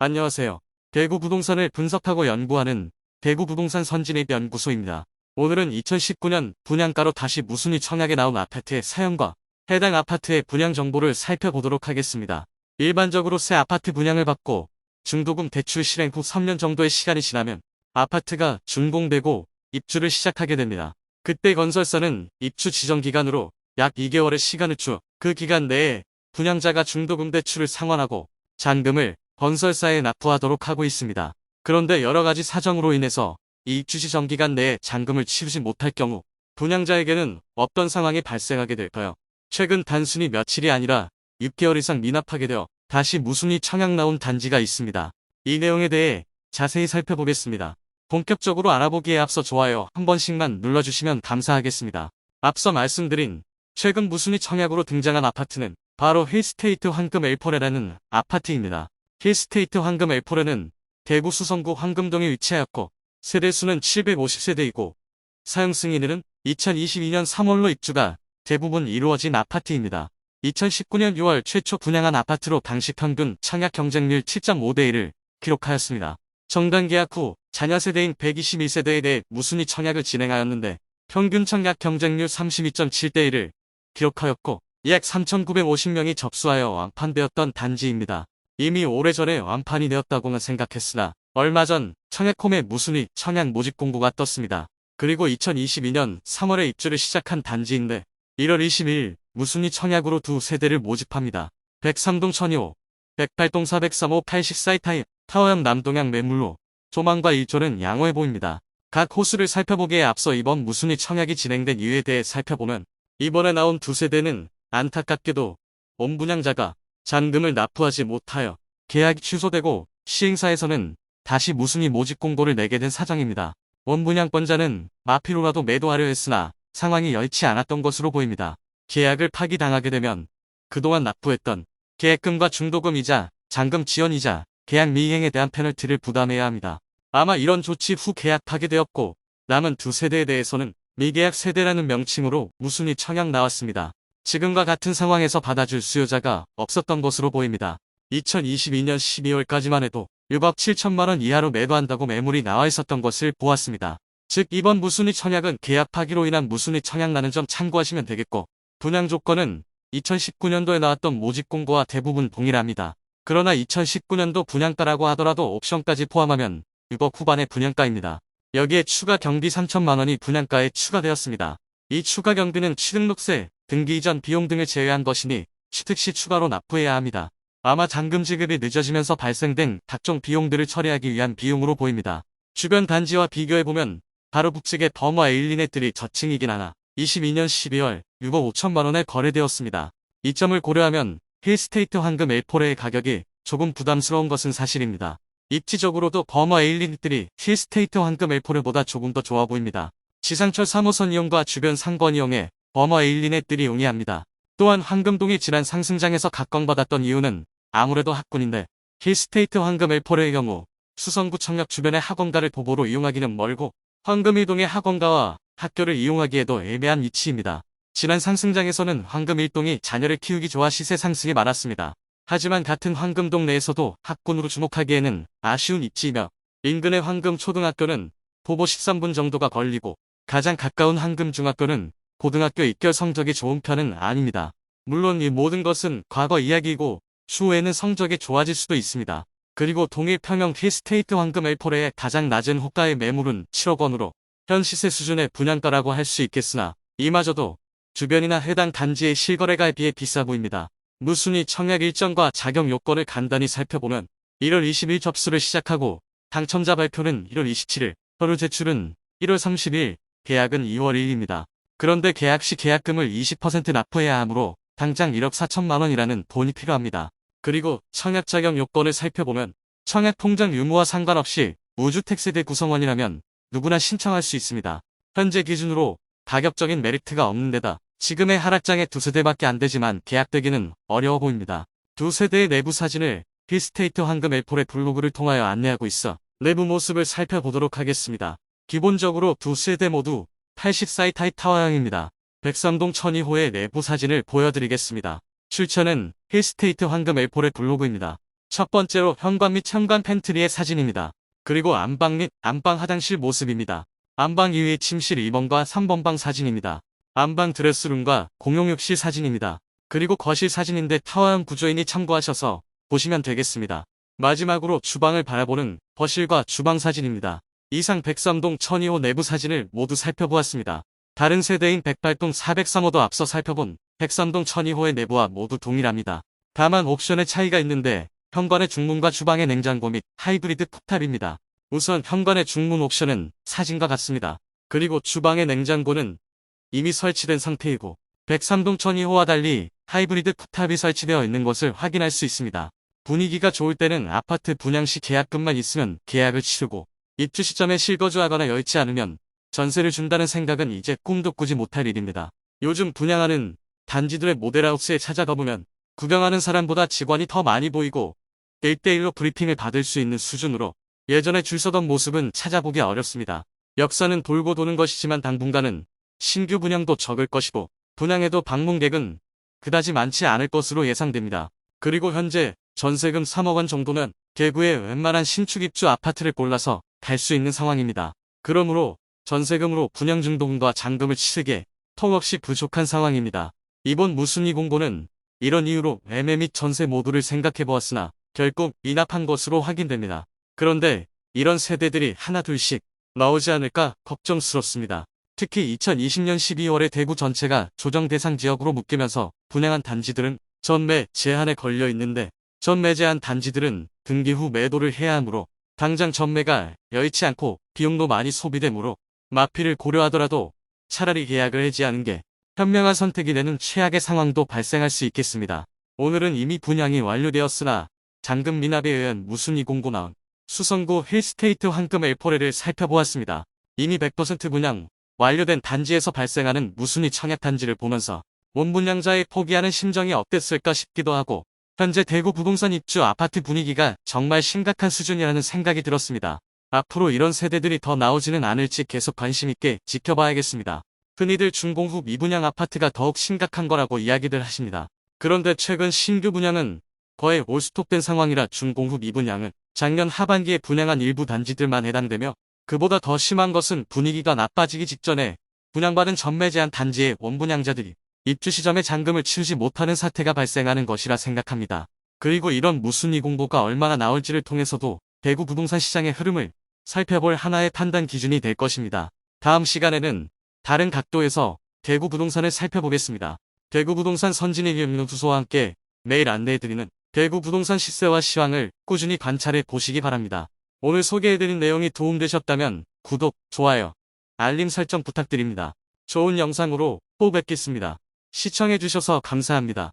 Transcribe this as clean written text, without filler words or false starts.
안녕하세요. 대구 부동산을 분석하고 연구하는 대구 부동산 선진입 연구소입니다. 오늘은 2019년 분양가로 다시 무순위 청약에 나온 아파트의 사연과 해당 아파트의 분양 정보를 살펴보도록 하겠습니다. 일반적으로 새 아파트 분양을 받고 중도금 대출 실행 후 3년 정도의 시간이 지나면 아파트가 준공되고 입주를 시작하게 됩니다. 그때 건설사는 입주 지정 기간으로 약 2개월의 시간을 주 그 기간 내에 분양자가 중도금 대출을 상환하고 잔금을 건설사에 납부하도록 하고 있습니다. 그런데 여러가지 사정으로 인해서 이 입주 지정 기간 내에 잔금을 치르지 못할 경우 분양자에게는 어떤 상황이 발생하게 될까요? 최근 단순히 며칠이 아니라 6개월 이상 미납하게 되어 다시 무순위 청약 나온 단지가 있습니다. 이 내용에 대해 자세히 살펴보겠습니다. 본격적으로 알아보기에 앞서 좋아요 한 번씩만 눌러주시면 감사하겠습니다. 앞서 말씀드린 최근 무순위 청약으로 등장한 아파트는 바로 힐스테이트 황금 엘포레라는 아파트입니다. 힐스테이트 황금 엘포레는 대구 수성구 황금동에 위치하였고 세대수는 750세대이고 사용 승인일은 2022년 3월로 입주가 대부분 이루어진 아파트입니다. 2019년 6월 최초 분양한 아파트로 당시 평균 청약 경쟁률 7.5대 1을 기록하였습니다. 정당 계약 후 자녀 세대인 121세대에 대해 무순위 청약을 진행하였는데 평균 청약 경쟁률 32.7대 1을 기록하였고 약 3,950명이 접수하여 완판되었던 단지입니다. 이미 오래전에 완판이 되었다고는 생각했으나 얼마 전 청약홈에 무순위 청약 모집 공고가 떴습니다. 그리고 2022년 3월에 입주를 시작한 단지인데 1월 22일 무순위 청약으로 두 세대를 모집합니다. 103동 1002호, 108동 403호 80사이타입 타워형 남동향 매물로 조망과 일조는 양호해 보입니다. 각 호수를 살펴보기에 앞서 이번 무순위 청약이 진행된 이유에 대해 살펴보면 이번에 나온 두 세대는 안타깝게도 원 분양자가 잔금을 납부하지 못하여 계약이 취소되고 시행사에서는 다시 무순위 모집 공고를 내게 된 사정입니다. 원 분양권자는 마피로라도 매도하려 했으나 상황이 여의치 않았던 것으로 보입니다. 계약을 파기당하게 되면 그동안 납부했던 계약금과 중도금이자 잔금 지연이자 계약 미이행에 대한 페널티를 부담해야 합니다. 아마 이런 조치 후 계약 파기되었고 남은 두 세대에 대해서는 미계약 세대라는 명칭으로 무순위 청약 나왔습니다. 지금과 같은 상황에서 받아줄 수요자가 없었던 것으로 보입니다. 2022년 12월까지만 해도 6억 7천만원 이하로 매도한다고 매물이 나와 있었던 것을 보았습니다. 즉 이번 무순위 청약은 계약 파기로 인한 무순위 청약라는 점 참고하시면 되겠고 분양 조건은 2019년도에 나왔던 모집 공고와 대부분 동일합니다. 그러나 2019년도 분양가라고 하더라도 옵션까지 포함하면 6억 후반의 분양가입니다. 여기에 추가 경비 3천만원이 분양가에 추가되었습니다. 이 추가 경비는 취등록세, 등기 이전 비용 등을 제외한 것이니 취득 시 추가로 납부해야 합니다. 아마 잔금 지급이 늦어지면서 발생된 각종 비용들을 처리하기 위한 비용으로 보입니다. 주변 단지와 비교해보면 바로 북측의 버머 에일리넷들이 저층이긴 하나 22년 12월 6억 5천만원에 거래되었습니다. 이 점을 고려하면 힐스테이트 황금 엘포레의 가격이 조금 부담스러운 것은 사실입니다. 입지적으로도 버머 에일리넷들이 힐스테이트 황금 엘포레보다 조금 더 좋아 보입니다. 지상철 3호선 이용과 주변 상권 이용에 버머 에일리넷들이 용이합니다. 또한 황금동이 지난 상승장에서 각광받았던 이유는 아무래도 학군인데 힐스테이트 황금 엘포레의 경우 수성구 청약 주변의 학원가를 도보로 이용하기는 멀고 황금1동의 학원가와 학교를 이용하기에도 애매한 위치입니다. 지난 상승장에서는 황금1동이 자녀를 키우기 좋아 시세 상승이 많았습니다. 하지만 같은 황금동 내에서도 학군으로 주목하기에는 아쉬운 입지이며 인근의 황금초등학교는 도보 13분 정도가 걸리고 가장 가까운 황금중학교는 고등학교 입결 성적이 좋은 편은 아닙니다. 물론 이 모든 것은 과거 이야기이고 추후에는 성적이 좋아질 수도 있습니다. 그리고 동일 평형 힐스테이트 황금 엘포레의 가장 낮은 호가의 매물은 7억 원으로 현 시세 수준의 분양가라고 할 수 있겠으나 이마저도 주변이나 해당 단지의 실거래가에 비해 비싸 보입니다. 무순위 청약 일정과 자격 요건을 간단히 살펴보면 1월 20일 접수를 시작하고 당첨자 발표는 1월 27일, 서류 제출은 1월 30일, 계약은 2월 1일입니다. 그런데 계약 시 계약금을 20% 납부해야 하므로 당장 1억 4천만원이라는 돈이 필요합니다. 그리고 청약 자격 요건을 살펴보면 청약 통장 유무와 상관없이 무주택 세대 구성원이라면 누구나 신청할 수 있습니다. 현재 기준으로 가격적인 메리트가 없는 데다 지금의 하락장에 두 세대밖에 안 되지만 계약되기는 어려워 보입니다. 두 세대의 내부 사진을 힐스테이트 황금 엘포레 블로그를 통하여 안내하고 있어 내부 모습을 살펴보도록 하겠습니다. 기본적으로 두 세대 모두 80사이타입 타워형입니다. 103동 1002호의 내부 사진을 보여드리겠습니다. 출처는 힐스테이트 황금 엘포레 블로그입니다. 첫 번째로 현관 및 현관 팬트리의 사진입니다. 그리고 안방 및 안방 화장실 모습입니다. 안방 2위 침실 2번과 3번 방 사진입니다. 안방 드레스룸과 공용욕실 사진입니다. 그리고 거실 사진인데 타워형 구조이니 참고하셔서 보시면 되겠습니다. 마지막으로 주방을 바라보는 거실과 주방 사진입니다. 이상 103동 1002호 내부 사진을 모두 살펴보았습니다. 다른 세대인 108동 403호도 앞서 살펴본 103동 1002호의 내부와 모두 동일합니다. 다만 옵션의 차이가 있는데 현관의 중문과 주방의 냉장고 및 하이브리드 쿡탑입니다. 우선 현관의 중문 옵션은 사진과 같습니다. 그리고 주방의 냉장고는 이미 설치된 상태이고 103동 1002호와 달리 하이브리드 쿡탑이 설치되어 있는 것을 확인할 수 있습니다. 분위기가 좋을 때는 아파트 분양 시 계약금만 있으면 계약을 치르고 입주 시점에 실거주하거나 여의치 않으면 전세를 준다는 생각은 이제 꿈도 꾸지 못할 일입니다. 요즘 분양하는 단지들의 모델하우스에 찾아가 보면 구경하는 사람보다 직원이 더 많이 보이고 1대1로 브리핑을 받을 수 있는 수준으로 예전에 줄 서던 모습은 찾아보기 어렵습니다. 역사는 돌고 도는 것이지만 당분간은 신규 분양도 적을 것이고 분양해도 방문객은 그다지 많지 않을 것으로 예상됩니다. 그리고 현재 전세금 3억 원 정도는 대구의 웬만한 신축 입주 아파트를 골라서 갈 수 있는 상황입니다. 그러므로 전세금으로 분양 중도금과 잔금을 치르기에 턱없이 부족한 상황입니다. 이번 무순위 공고는 이런 이유로 매매 및 전세 모두를 생각해 보았으나 결국 미납한 것으로 확인됩니다. 그런데 이런 세대들이 하나 둘씩 나오지 않을까 걱정스럽습니다. 특히 2020년 12월에 대구 전체가 조정 대상 지역으로 묶이면서 분양한 단지들은 전매 제한에 걸려 있는데 전매 제한 단지들은 등기 후 매도를 해야 하므로 당장 전매가 여의치 않고 비용도 많이 소비되므로 마피를 고려하더라도 차라리 계약을 해지하는 게 현명한 선택이 되는 최악의 상황도 발생할 수 있겠습니다. 오늘은 이미 분양이 완료되었으나 잔금 미납에 의한 무순위 공고 나온 수성구 힐스테이트 황금 L4L을 살펴보았습니다. 이미 100% 분양 완료된 단지에서 발생하는 무순위 청약 단지를 보면서 원분양자의 포기하는 심정이 어땠을까 싶기도 하고 현재 대구 부동산 입주 아파트 분위기가 정말 심각한 수준이라는 생각이 들었습니다. 앞으로 이런 세대들이 더 나오지는 않을지 계속 관심 있게 지켜봐야겠습니다. 흔히들 준공후 미분양 아파트가 더욱 심각한 거라고 이야기들 하십니다. 그런데 최근 신규 분양은 거의 올스톱된 상황이라 준공후 미분양은 작년 하반기에 분양한 일부 단지들만 해당되며 그보다 더 심한 것은 분위기가 나빠지기 직전에 분양받은 전매 제한 단지의 원분양자들이 입주 시점에 잔금을 치르지 못하는 사태가 발생하는 것이라 생각합니다. 그리고 이런 무순위 공고가 얼마나 나올지를 통해서도 대구 부동산 시장의 흐름을 살펴볼 하나의 판단 기준이 될 것입니다. 다음 시간에는 다른 각도에서 대구 부동산을 살펴보겠습니다. 대구 부동산 선진의 연구소와 함께 매일 안내해드리는 대구 부동산 시세와 시황을 꾸준히 관찰해 보시기 바랍니다. 오늘 소개해드린 내용이 도움되셨다면 구독, 좋아요, 알림 설정 부탁드립니다. 좋은 영상으로 또 뵙겠습니다. 시청해주셔서 감사합니다.